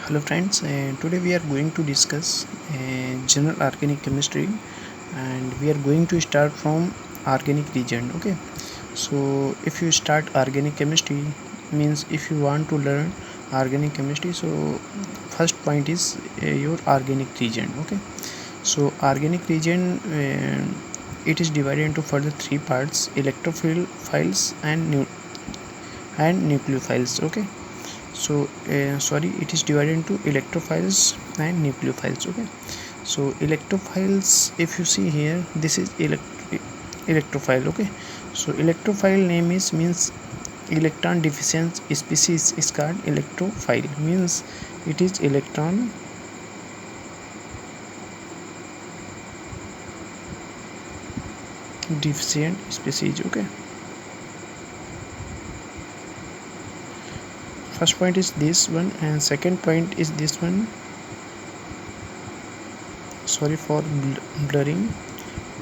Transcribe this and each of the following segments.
Hello friends, today we are going to discuss general organic chemistry, and we are going to start from organic reagent. Okay, so if you start organic chemistry means if you want to learn organic chemistry, so first point is your organic reagent. Okay, so organic reagent it is divided into further three parts: electrophiles and nucleophiles. Okay, so it is divided into electrophiles and nucleophiles. Okay, so electrophiles, if you see here, this is electrophile. Okay, so electrophile name is means electron deficient species is called electrophile, means it is electron deficient species. Okay, first point is this one and second point is this one. Sorry for blurring.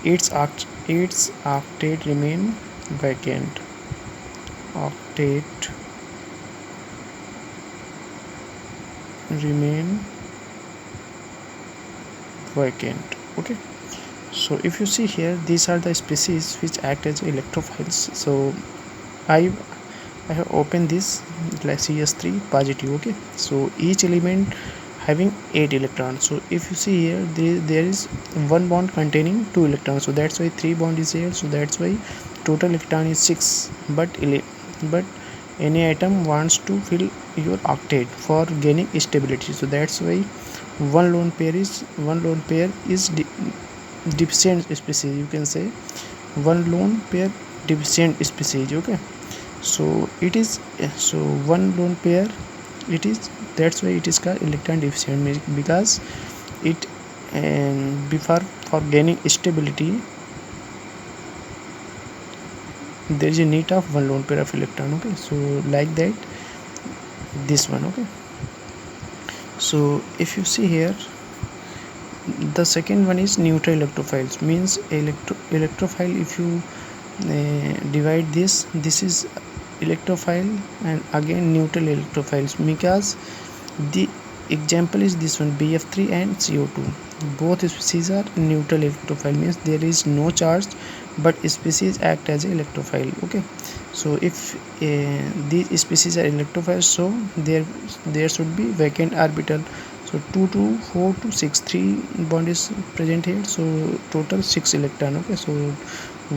its octet remain vacant. Octet remain vacant. Okay, so if you see here, these are the species which act as electrophiles. So I have opened this like CS3 positive. Okay, so each element having 8 electrons. So if you see here, there is one bond containing 2 electrons, so that's why 3 bond is here, so that's why total electron is 6. But any atom wants to fill your octet for gaining stability, so that's why one lone pair is deficient species, you can say one lone pair deficient species. Okay, so it is so one lone pair, it is, that's why it is called electron deficient, because it before for gaining stability there is a need of one lone pair of electron. Okay, so like that this one. Okay, so if you see here, the second one is neutral electrophiles, means electrophile. If you divide this is electrophile and again neutral electrophiles, because the example is this one, BF3 and CO2. Both species are neutral electrophile, means there is no charge but species act as a electrophile. Okay, so if these species are electrophiles, so there should be vacant orbital. So 2 to 4 to 6, 3 bond is present here, so total 6 electron. Okay, so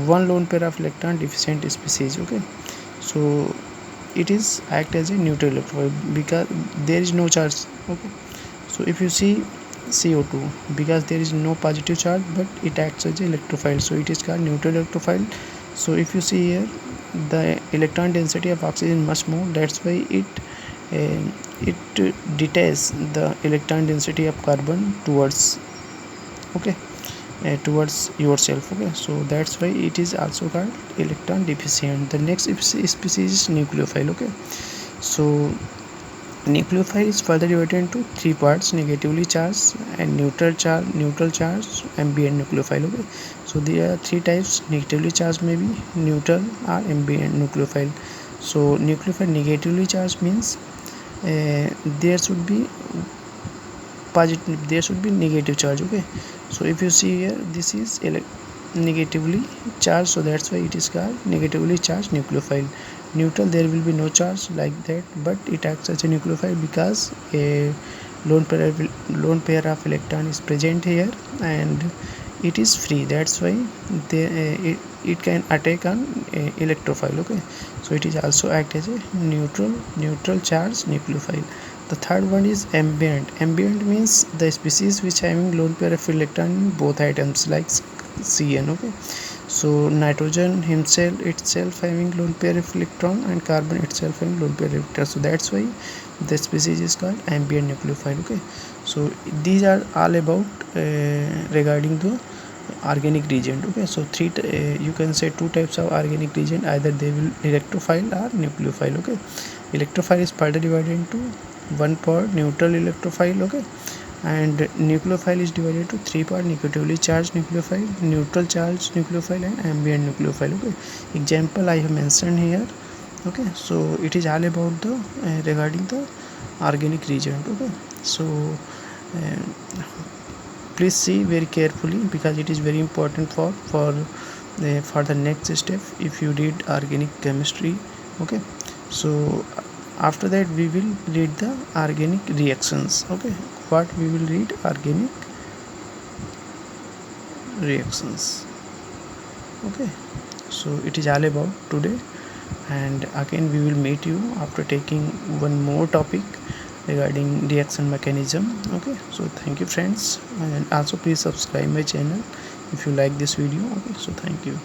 one lone pair of electron deficient species. Okay, so it is act as a neutral electrophile because there is no charge. Okay, so if you see CO2, because there is no positive charge but it acts as a electrophile, so it is called neutral electrophile. So if you see here, the electron density of oxygen is much more, that's why it detaches the electron density of carbon towards, okay, towards yourself. Okay, so that's why it is also called electron deficient. The next species is nucleophile. Okay, so nucleophile is further divided into three parts: negatively charged and neutral charge, ambient nucleophile. Okay, so there are three types: negatively charged, maybe neutral, or ambient nucleophile. So nucleophile negatively charged means there should be positive, there should be negative charge. Okay, so if you see here, this is negatively charged, so that's why it is called negatively charged nucleophile. Neutral, there will be no charge like that, but it acts as a nucleophile because a lone pair of electron is present here and it is free, that's why it can attack on electrophile. Okay, so it is also act as a neutral charge nucleophile. The third one is ambient. Ambient means the species which having lone pair of electron in both atoms, like CN. Okay, so nitrogen himself itself having lone pair of electron and carbon itself having lone pair of electron, so that's why the species is called ambient nucleophile. Okay, so these are all about regarding the organic reagent. Okay, so you can say two types of organic reagent, either they will electrophile or nucleophile. Okay, electrophile is further divided into one part, neutral electrophile. Okay, and nucleophile is divided into three part: negatively charged nucleophile, neutral charged nucleophile, and ambient nucleophile. Okay, example I have mentioned here. Okay, so it is all about the regarding the organic reagent. Okay, so please see very carefully, because it is very important for the next step if you read organic chemistry. Okay, so after that we will read the organic reactions. Okay, what we will read? Organic reactions. Okay, so it is all about today, and again we will meet you after taking one more topic regarding reaction mechanism. Okay, so thank you friends, and also please subscribe my channel if you like this video. Okay, so thank you.